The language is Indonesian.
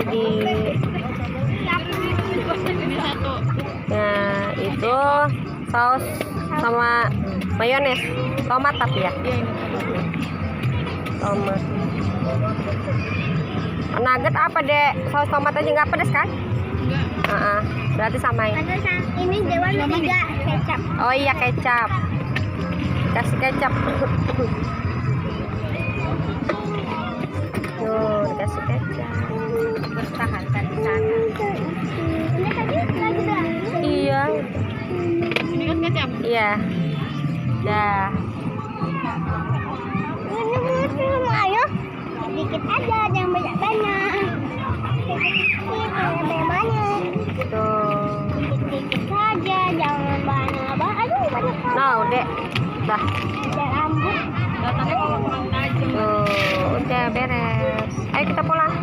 lagi. Nah, itu saus sama mayones, tomat tapi ya. Tomat. Nugget apa dek? Saus tomat aja nggak pedes kan? Enggak. Berarti samain. Ini Dewan 3 kecap. Oh iya kecap. Kasih kecap. Tuh, kasih kecap. Tahan tadi sana. Ini tadi lagi dah. Iya. Ini kan kecap. Iya. Dah. Ini ayo. Sedikit aja, jangan banyak-banyak. Banyak. Tuh. Sedikit saja, jangan banyak-banyak. Aduh, banyak banget. Nah, udah. Dah. Ada rambut. Datangnya kalau kurang tajam. Tuh, udah beres. Ayo kita pulang.